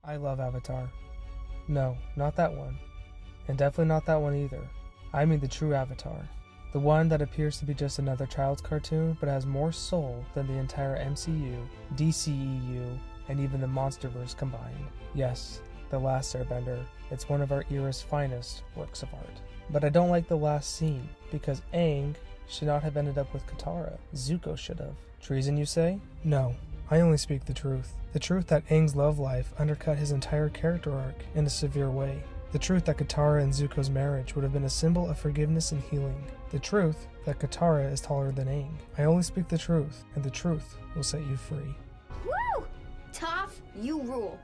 I love Avatar. No, not that one. And definitely not that one either. I mean the true Avatar. The one that appears to be just another child's cartoon, but has more soul than the entire MCU, DCEU, and even the Monsterverse combined. Yes, The Last Airbender. It's one of our era's finest works of art. But I don't like the last scene, because Aang should not have ended up with Katara. Zuko should have. Treason, you say? No, I only speak the truth. The truth that Aang's love life undercut his entire character arc in a severe way. The truth that Katara and Zuko's marriage would have been a symbol of forgiveness and healing. The truth that Katara is taller than Aang. I only speak the truth, and the truth will set you free. Woo! Toph, you rule.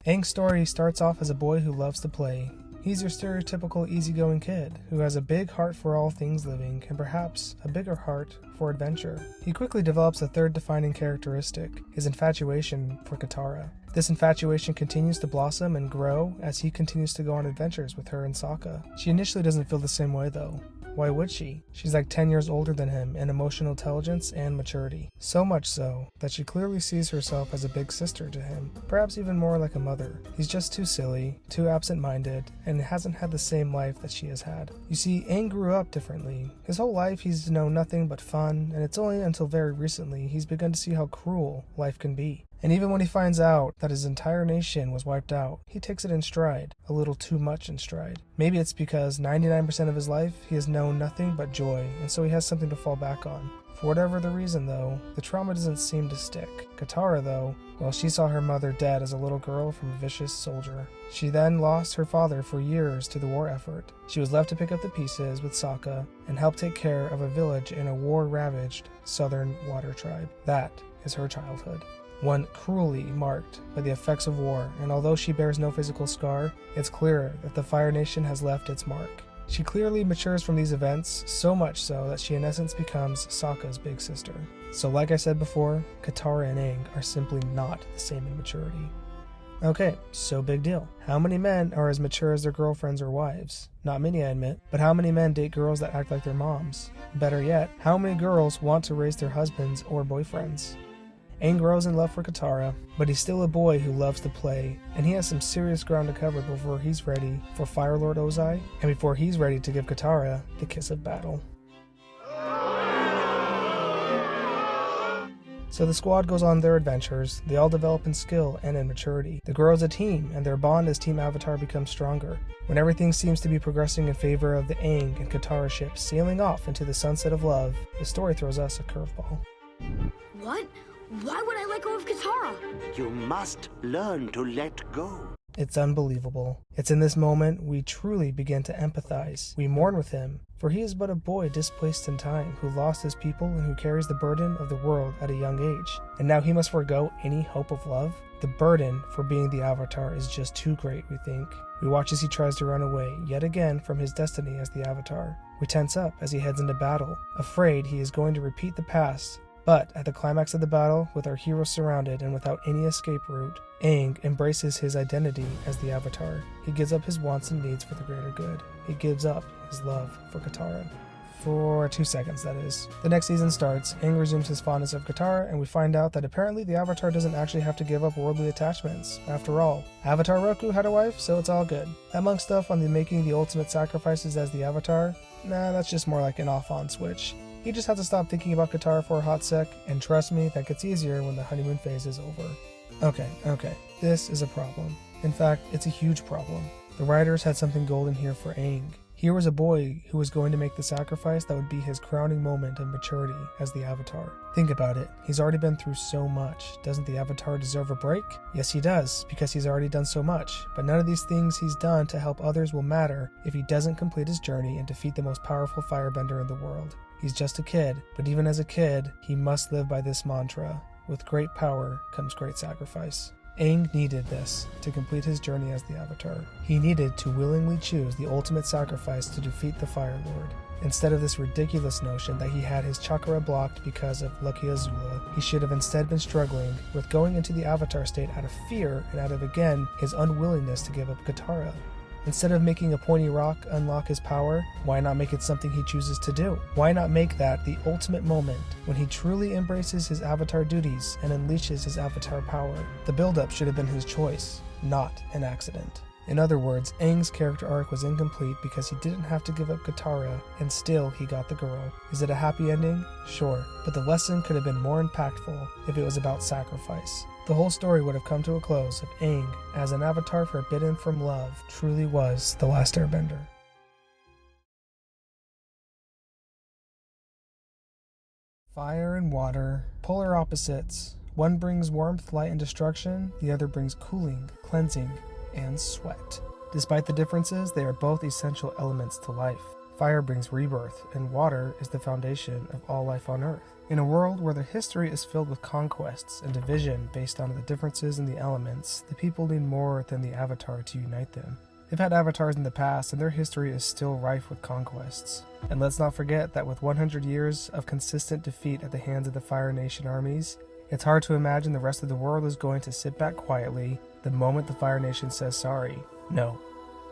Aang's story starts off as a boy who loves to play. He's your stereotypical easygoing kid who has a big heart for all things living and perhaps a bigger heart for adventure. He quickly develops a third defining characteristic, his infatuation for Katara. This infatuation continues to blossom and grow as he continues to go on adventures with her and Sokka. She initially doesn't feel the same way though. Why would she? She's like 10 years older than him in emotional intelligence and maturity. So much so that she clearly sees herself as a big sister to him, perhaps even more like a mother. He's just too silly, too absent-minded, and hasn't had the same life that she has had. You see, Aang grew up differently. His whole life he's known nothing but fun, and it's only until very recently he's begun to see how cruel life can be. And even when he finds out that his entire nation was wiped out, he takes it in stride, a little too much in stride. Maybe it's because 99% of his life he has known nothing but joy, and so he has something to fall back on. For whatever the reason though, the trauma doesn't seem to stick. Katara though, well, she saw her mother dead as a little girl from a vicious soldier. She then lost her father for years to the war effort. She was left to pick up the pieces with Sokka and help take care of a village in a war-ravaged southern water tribe. That is her childhood. One cruelly marked by the effects of war, and although she bears no physical scar, it's clear that the Fire Nation has left its mark. She clearly matures from these events, so much so that she in essence becomes Sokka's big sister. So like I said before, Katara and Aang are simply not the same in maturity. Okay, so big deal. How many men are as mature as their girlfriends or wives? Not many, I admit, but how many men date girls that act like their moms? Better yet, how many girls want to raise their husbands or boyfriends? Aang grows in love for Katara, but he's still a boy who loves to play, and he has some serious ground to cover before he's ready for Fire Lord Ozai, and before he's ready to give Katara the kiss of battle. So the squad goes on their adventures. They all develop in skill and in maturity. They grow as a team, and their bond as Team Avatar becomes stronger. When everything seems to be progressing in favor of the Aang and Katara ships sailing off into the sunset of love, the story throws us a curveball. What? Why would I let go of Katara? You must learn to let go. It's unbelievable. It's in this moment we truly begin to empathize. We mourn with him, for he is but a boy displaced in time, who lost his people and who carries the burden of the world at a young age. And now he must forego any hope of love? The burden for being the Avatar is just too great, we think. We watch as he tries to run away, yet again, from his destiny as the Avatar. We tense up as he heads into battle, afraid he is going to repeat the past. But at the climax of the battle, with our heroes surrounded and without any escape route, Aang embraces his identity as the Avatar. He gives up his wants and needs for the greater good. He gives up his love for Katara. For 2 seconds, that is. The next season starts, Aang resumes his fondness of Katara, and we find out that apparently the Avatar doesn't actually have to give up worldly attachments. After all, Avatar Roku had a wife, so it's all good. That monk stuff on the making the ultimate sacrifices as the Avatar, nah, that's just more like an off-on switch. You just have to stop thinking about Katara for a hot sec, and trust me, that gets easier when the honeymoon phase is over. Okay, this is a problem. In fact, it's a huge problem. The writers had something golden here for Aang. Here was a boy who was going to make the sacrifice that would be his crowning moment of maturity as the Avatar. Think about it, he's already been through so much. Doesn't the Avatar deserve a break? Yes, he does, because he's already done so much. But none of these things he's done to help others will matter if he doesn't complete his journey and defeat the most powerful firebender in the world. He's just a kid, but even as a kid, he must live by this mantra. With great power comes great sacrifice. Aang needed this to complete his journey as the Avatar. He needed to willingly choose the ultimate sacrifice to defeat the Fire Lord. Instead of this ridiculous notion that he had his chakra blocked because of Lucky Azula, he should have instead been struggling with going into the Avatar state out of fear and out of, again, his unwillingness to give up Katara. Instead of making a pointy rock unlock his power, why not make it something he chooses to do? Why not make that the ultimate moment when he truly embraces his avatar duties and unleashes his avatar power? The build-up should have been his choice, not an accident. In other words, Aang's character arc was incomplete because he didn't have to give up Katara, and still he got the girl. Is it a happy ending? Sure, but the lesson could have been more impactful if it was about sacrifice. The whole story would have come to a close if Aang, as an avatar forbidden from love, truly was the last airbender. Fire and water, polar opposites. One brings warmth, light, and destruction, the other brings cooling, cleansing, and sweat. Despite the differences, they are both essential elements to life. Fire brings rebirth, and water is the foundation of all life on Earth. In a world where the history is filled with conquests and division based on the differences in the elements, the people need more than the avatar to unite them. They've had avatars in the past, and their history is still rife with conquests. And let's not forget that with 100 years of consistent defeat at the hands of the Fire Nation armies, it's hard to imagine the rest of the world is going to sit back quietly the moment the Fire Nation says sorry. No.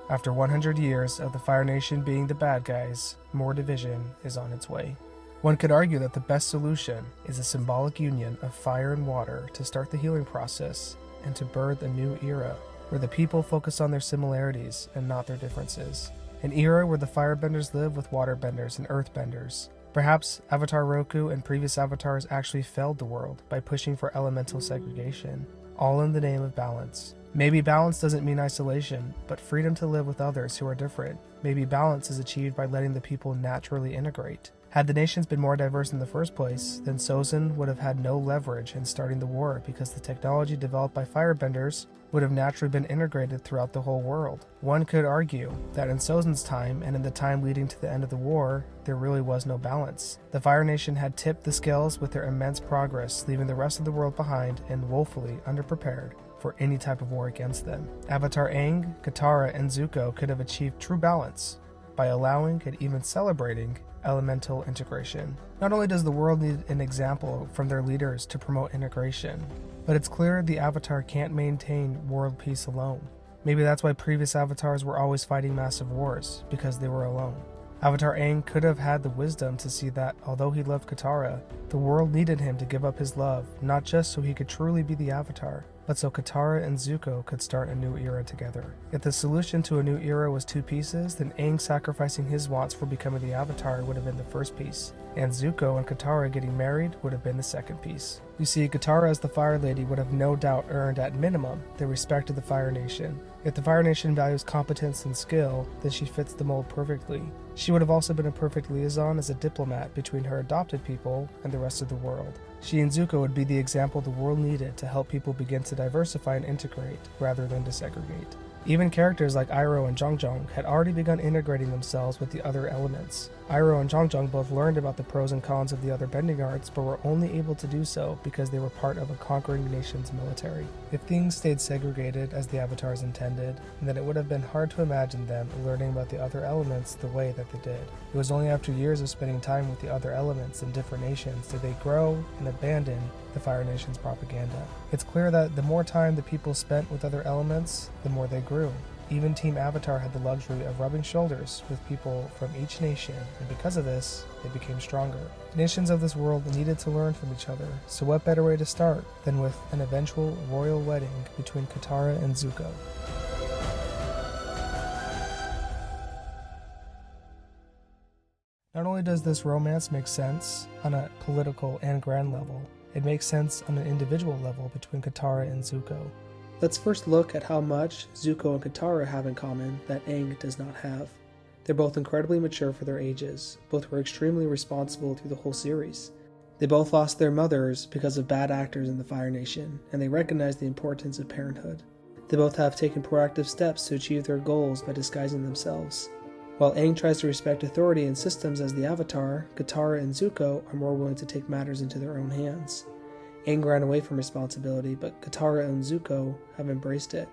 After 100 years of the Fire Nation being the bad guys, more division is on its way. One could argue that the best solution is a symbolic union of fire and water to start the healing process and to birth a new era where the people focus on their similarities and not their differences. An era where the firebenders live with waterbenders and earthbenders. Perhaps Avatar Roku and previous avatars actually failed the world by pushing for elemental segregation, all in the name of balance. Maybe balance doesn't mean isolation, but freedom to live with others who are different. Maybe balance is achieved by letting the people naturally integrate. Had the nations been more diverse in the first place, then Sozin would have had no leverage in starting the war because the technology developed by firebenders would have naturally been integrated throughout the whole world. One could argue that in Sozin's time and in the time leading to the end of the war, there really was no balance. The Fire Nation had tipped the scales with their immense progress, leaving the rest of the world behind and woefully underprepared for any type of war against them. Avatar Aang, Katara, and Zuko could have achieved true balance by allowing and even celebrating elemental integration. Not only does the world need an example from their leaders to promote integration, but it's clear the Avatar can't maintain world peace alone. Maybe that's why previous avatars were always fighting massive wars, because they were alone. Avatar Aang could have had the wisdom to see that, although he loved Katara, the world needed him to give up his love, not just so he could truly be the Avatar, but so Katara and Zuko could start a new era together. If the solution to a new era was two pieces, then Aang sacrificing his wants for becoming the Avatar would have been the first piece, and Zuko and Katara getting married would have been the second piece. You see, Katara as the Fire Lady would have no doubt earned at minimum the respect of the Fire Nation. If the Fire Nation values competence and skill, then she fits the mold perfectly. She would have also been a perfect liaison as a diplomat between her adopted people and the rest of the world. She and Zuko would be the example the world needed to help people begin to diversify and integrate, rather than to segregate. Even characters like Iroh and Zhong had already begun integrating themselves with the other elements. Iroh and Zhong both learned about the pros and cons of the other bending arts, but were only able to do so because they were part of a conquering nation's military. If things stayed segregated as the avatars intended, then it would have been hard to imagine them learning about the other elements the way that they did. It was only after years of spending time with the other elements in different nations did they grow and abandon the Fire Nation's propaganda. It's clear that the more time the people spent with other elements, the more they grew. Even Team Avatar had the luxury of rubbing shoulders with people from each nation, and because of this, they became stronger. The nations of this world needed to learn from each other, so what better way to start than with an eventual royal wedding between Katara and Zuko? Not only does this romance make sense on a political and grand level, it makes sense on an individual level between Katara and Zuko. Let's first look at how much Zuko and Katara have in common that Aang does not have. They're both incredibly mature for their ages. Both were extremely responsible through the whole series. They both lost their mothers because of bad actors in the Fire Nation, and they recognize the importance of parenthood. They both have taken proactive steps to achieve their goals by disguising themselves. While Aang tries to respect authority and systems as the Avatar, Katara and Zuko are more willing to take matters into their own hands. Aang ran away from responsibility, but Katara and Zuko have embraced it.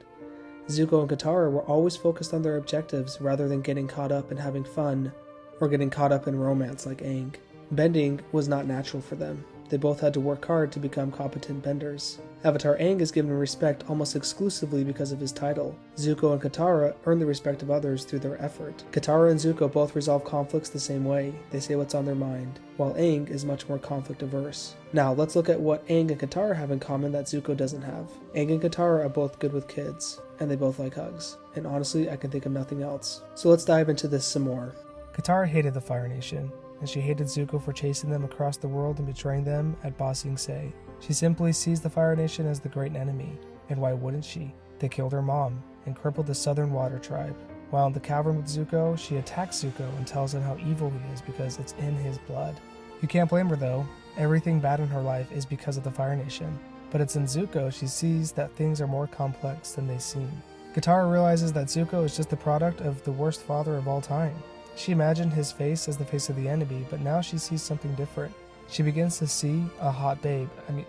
Zuko and Katara were always focused on their objectives rather than getting caught up in having fun or getting caught up in romance like Aang. Bending was not natural for them. They both had to work hard to become competent benders. Avatar Aang is given respect almost exclusively because of his title. Zuko and Katara earn the respect of others through their effort. Katara and Zuko both resolve conflicts the same way. They say what's on their mind, while Aang is much more conflict averse. Now, let's look at what Aang and Katara have in common that Zuko doesn't have. Aang and Katara are both good with kids, and they both like hugs. And honestly, I can think of nothing else. So let's dive into this some more. Katara hated the Fire Nation, and she hated Zuko for chasing them across the world and betraying them at Ba Sing Se. She simply sees the Fire Nation as the great enemy, and why wouldn't she? They killed her mom and crippled the Southern Water Tribe. While in the cavern with Zuko, she attacks Zuko and tells him how evil he is because it's in his blood. You can't blame her though. Everything bad in her life is because of the Fire Nation. But it's in Zuko she sees that things are more complex than they seem. Katara realizes that Zuko is just the product of the worst father of all time. She imagined his face as the face of the enemy, but now she sees something different. She begins to see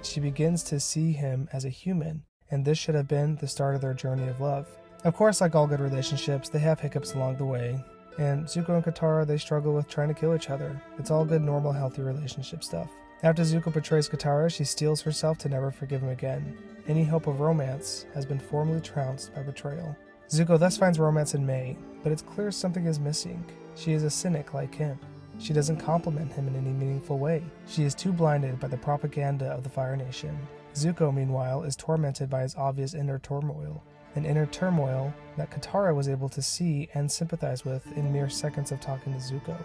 she begins to see him as a human, and this should have been the start of their journey of love. Of course, like all good relationships, they have hiccups along the way, and Zuko and Katara, they struggle with trying to kill each other. It's all good, normal, healthy relationship stuff. After Zuko betrays Katara, she steels herself to never forgive him again. Any hope of romance has been formally trounced by betrayal. Zuko thus finds romance in May, but it's clear something is missing. She is a cynic like him. She doesn't compliment him in any meaningful way. She is too blinded by the propaganda of the Fire Nation. Zuko, meanwhile, is tormented by his obvious inner turmoil, an inner turmoil that Katara was able to see and sympathize with in mere seconds of talking to Zuko.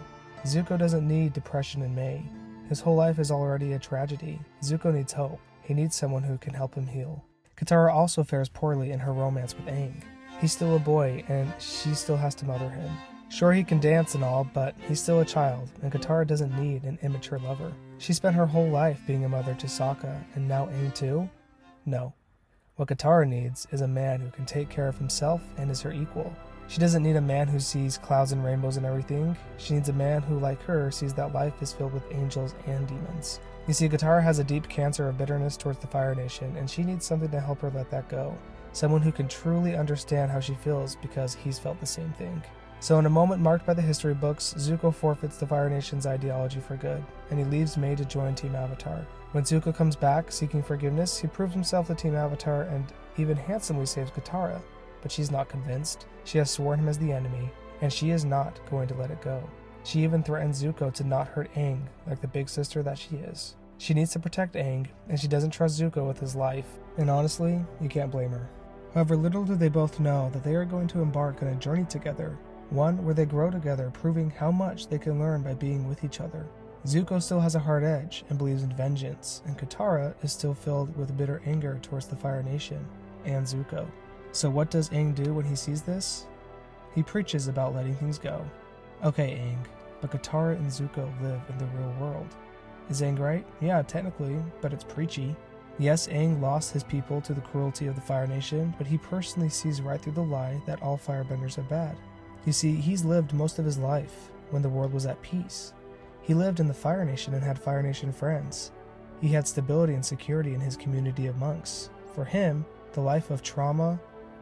Zuko doesn't need depression in May. His whole life is already a tragedy. Zuko needs hope. He needs someone who can help him heal. Katara also fares poorly in her romance with Aang. He's still a boy, and she still has to mother him. Sure, he can dance and all, but he's still a child, and Katara doesn't need an immature lover. She spent her whole life being a mother to Sokka, and now Aang too? No. What Katara needs is a man who can take care of himself and is her equal. She doesn't need a man who sees clouds and rainbows and everything. She needs a man who, like her, sees that life is filled with angels and demons. You see, Katara has a deep cancer of bitterness towards the Fire Nation, and she needs something to help her let that go. Someone who can truly understand how she feels because he's felt the same thing. So in a moment marked by the history books, Zuko forfeits the Fire Nation's ideology for good, and he leaves Mai to join Team Avatar. When Zuko comes back seeking forgiveness, he proves himself to Team Avatar and even handsomely saves Katara. But she's not convinced. She has sworn him as the enemy, and she is not going to let it go. She even threatens Zuko to not hurt Aang like the big sister that she is. She needs to protect Aang, and she doesn't trust Zuko with his life. And honestly, you can't blame her. However, little do they both know that they are going to embark on a journey together, one where they grow together, proving how much they can learn by being with each other. Zuko still has a hard edge and believes in vengeance, and Katara is still filled with bitter anger towards the Fire Nation and Zuko. So what does Aang do when he sees this? He preaches about letting things go. Okay, Aang, but Katara and Zuko live in the real world. Is Aang right? Yeah, technically, but it's preachy. Yes, Aang lost his people to the cruelty of the Fire Nation, but he personally sees right through the lie that all firebenders are bad. You see, he's lived most of his life when the world was at peace. He lived in the Fire Nation and had Fire Nation friends. He had stability and security in his community of monks. For him, the life of trauma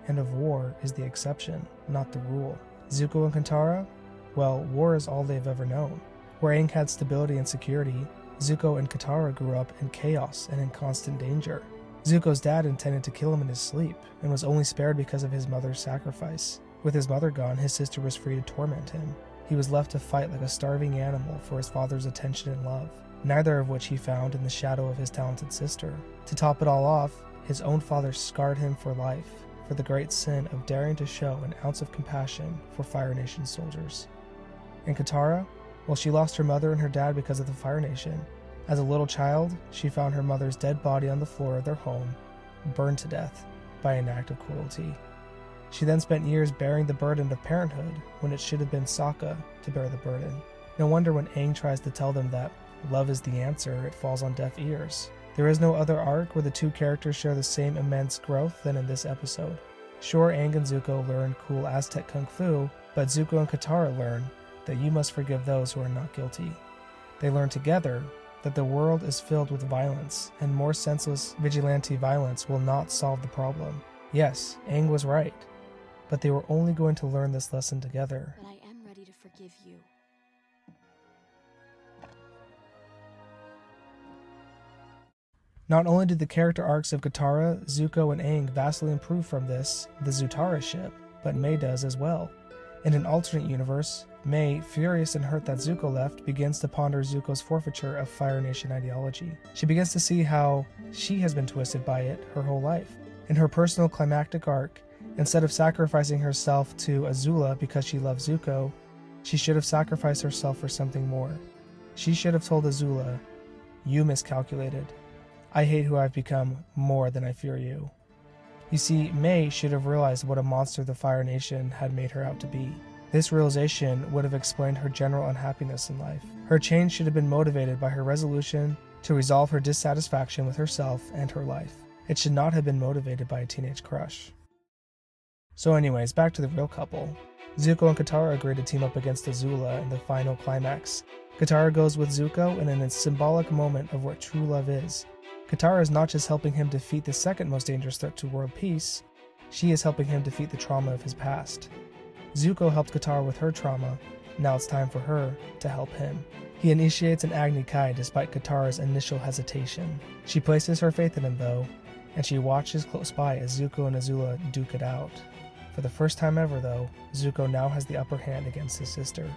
and of war is the exception, not the rule. Zuko and Katara? Well, war is all they've ever known. Where Aang had stability and security, Zuko and Katara grew up in chaos and in constant danger. Zuko's dad intended to kill him in his sleep, and was only spared because of his mother's sacrifice. With his mother gone, his sister was free to torment him. He was left to fight like a starving animal for his father's attention and love, neither of which he found in the shadow of his talented sister. To top it all off, his own father scarred him for life, for the great sin of daring to show an ounce of compassion for Fire Nation soldiers. And Katara? Well, she lost her mother and her dad because of the Fire Nation. As a little child, she found her mother's dead body on the floor of their home, burned to death by an act of cruelty. She then spent years bearing the burden of parenthood when it should have been Sokka to bear the burden. No wonder when Aang tries to tell them that love is the answer, it falls on deaf ears. There is no other arc where the two characters share the same immense growth than in this episode. Sure, Aang and Zuko learn cool Aztec Kung Fu, but Zuko and Katara learn that you must forgive those who are not guilty. They learn together that the world is filled with violence, and more senseless vigilante violence will not solve the problem. Yes, Aang was right, but they were only going to learn this lesson together. But I am ready to forgive you. Not only did the character arcs of Katara, Zuko, and Aang vastly improve from this, the Zutara ship, but Mai does as well. In an alternate universe, Mai, furious and hurt that Zuko left, begins to ponder Zuko's forfeiture of Fire Nation ideology. She begins to see how she has been twisted by it her whole life. In her personal climactic arc, instead of sacrificing herself to Azula because she loves Zuko, she should have sacrificed herself for something more. She should have told Azula, "You miscalculated. I hate who I've become more than I fear you." You see, Mai should have realized what a monster the Fire Nation had made her out to be. This realization would have explained her general unhappiness in life. Her change should have been motivated by her resolution to resolve her dissatisfaction with herself and her life. It should not have been motivated by a teenage crush. So anyways, back to the real couple. Zuko and Katara agree to team up against Azula in the final climax. Katara goes with Zuko, and in a symbolic moment of what true love is, Katara is not just helping him defeat the second most dangerous threat to world peace, she is helping him defeat the trauma of his past. Zuko helped Katara with her trauma, now it's time for her to help him. He initiates an Agni Kai despite Katara's initial hesitation. She places her faith in him though, and she watches close by as Zuko and Azula duke it out. For the first time ever though, Zuko now has the upper hand against his sister.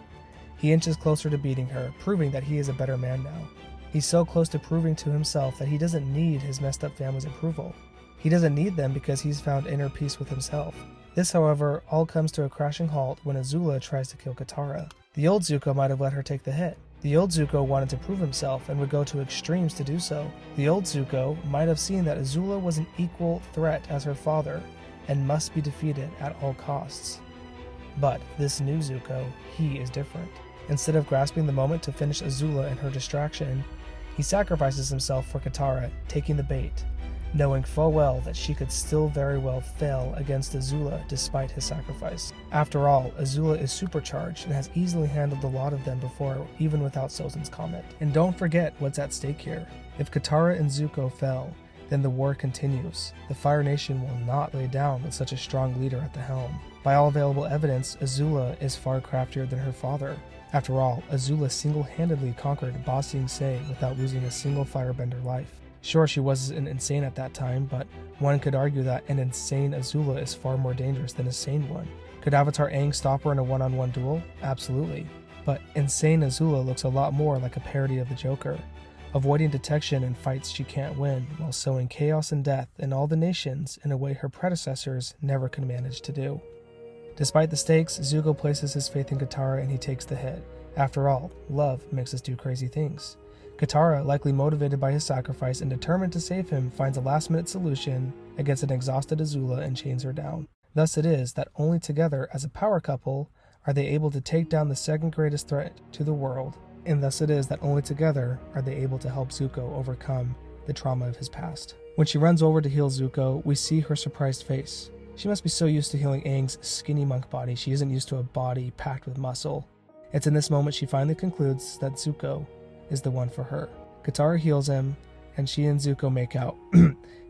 He inches closer to beating her, proving that he is a better man now. He's so close to proving to himself that he doesn't need his messed up family's approval. He doesn't need them because he's found inner peace with himself. This, however, all comes to a crashing halt when Azula tries to kill Katara. The old Zuko might have let her take the hit. The old Zuko wanted to prove himself and would go to extremes to do so. The old Zuko might have seen that Azula was an equal threat as her father and must be defeated at all costs. But this new Zuko, he is different. Instead of grasping the moment to finish Azula and her distraction, he sacrifices himself for Katara, taking the bait, knowing full well that she could still very well fail against Azula despite his sacrifice. After all, Azula is supercharged and has easily handled a lot of them before, even without Sozin's comet. And don't forget what's at stake here. If Katara and Zuko fell, then the war continues. The Fire Nation will not lay down with such a strong leader at the helm. By all available evidence, Azula is far craftier than her father. After all, Azula single-handedly conquered Ba Sing Se without losing a single firebender life. Sure, she wasn't insane at that time, but one could argue that an insane Azula is far more dangerous than a sane one. Could Avatar Aang stop her in a one-on-one duel? Absolutely. But insane Azula looks a lot more like a parody of the Joker, avoiding detection in fights she can't win, while sowing chaos and death in all the nations in a way her predecessors never could manage to do. Despite the stakes, Zuko places his faith in Katara and he takes the hit. After all, love makes us do crazy things. Katara, likely motivated by his sacrifice and determined to save him, finds a last-minute solution against an exhausted Azula and chains her down. Thus it is that only together as a power couple are they able to take down the second greatest threat to the world, and thus it is that only together are they able to help Zuko overcome the trauma of his past. When she runs over to heal Zuko, we see her surprised face. She must be so used to healing Aang's skinny monk body, she isn't used to a body packed with muscle. It's in this moment she finally concludes that Zuko is the one for her. Katara heals him, and she and Zuko make out.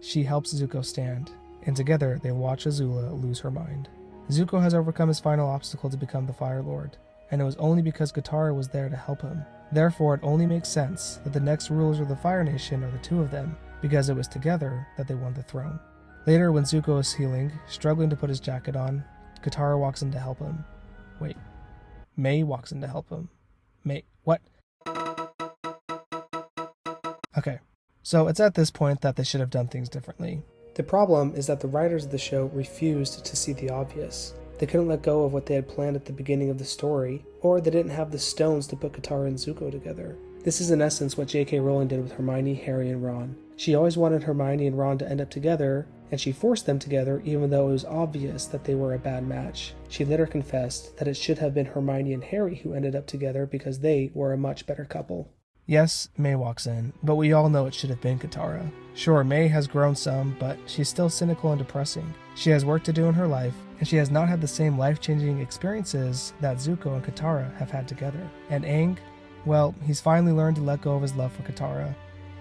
She helps Zuko stand, and together they watch Azula lose her mind. Zuko has overcome his final obstacle to become the Fire Lord, and it was only because Katara was there to help him. Therefore, it only makes sense that the next rulers of the Fire Nation are the two of them, because it was together that they won the throne. Later, when Zuko is healing, struggling to put his jacket on, Katara walks in to help him. Wait. Mai walks in to help him. Mai, what? Okay, so it's at this point that they should have done things differently. The problem is that the writers of the show refused to see the obvious. They couldn't let go of what they had planned at the beginning of the story, or they didn't have the stones to put Katara and Zuko together. This is in essence what J.K. Rowling did with Hermione, Harry, and Ron. She always wanted Hermione and Ron to end up together, and she forced them together even though it was obvious that they were a bad match. She later confessed that it should have been Hermione and Harry who ended up together because they were a much better couple. Yes, Mai walks in, but we all know it should have been Katara. Sure, Mai has grown some, but she's still cynical and depressing. She has work to do in her life, and she has not had the same life-changing experiences that Zuko and Katara have had together. And Aang, well, he's finally learned to let go of his love for Katara.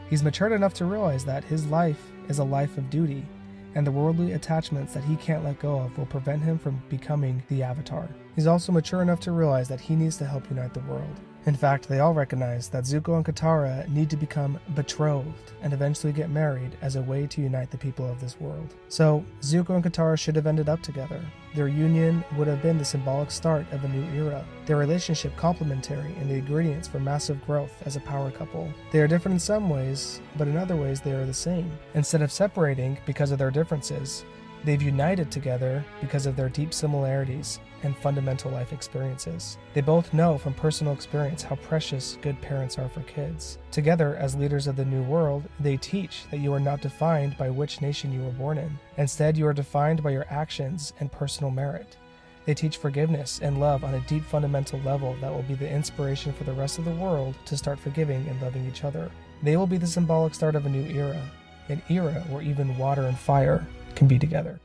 He's matured enough to realize that his life is a life of duty, and the worldly attachments that he can't let go of will prevent him from becoming the Avatar. He's also mature enough to realize that he needs to help unite the world. In fact, they all recognize that Zuko and Katara need to become betrothed and eventually get married as a way to unite the people of this world. So, Zuko and Katara should have ended up together. Their union would have been the symbolic start of a new era. Their relationship complementary and the ingredients for massive growth as a power couple. They are different in some ways, but in other ways they are the same. Instead of separating because of their differences, they've united together because of their deep similarities and fundamental life experiences. They both know from personal experience how precious good parents are for kids. Together, as leaders of the new world, they teach that you are not defined by which nation you were born in. Instead, you are defined by your actions and personal merit. They teach forgiveness and love on a deep fundamental level that will be the inspiration for the rest of the world to start forgiving and loving each other. They will be the symbolic start of a new era, an era where even water and fire can be together.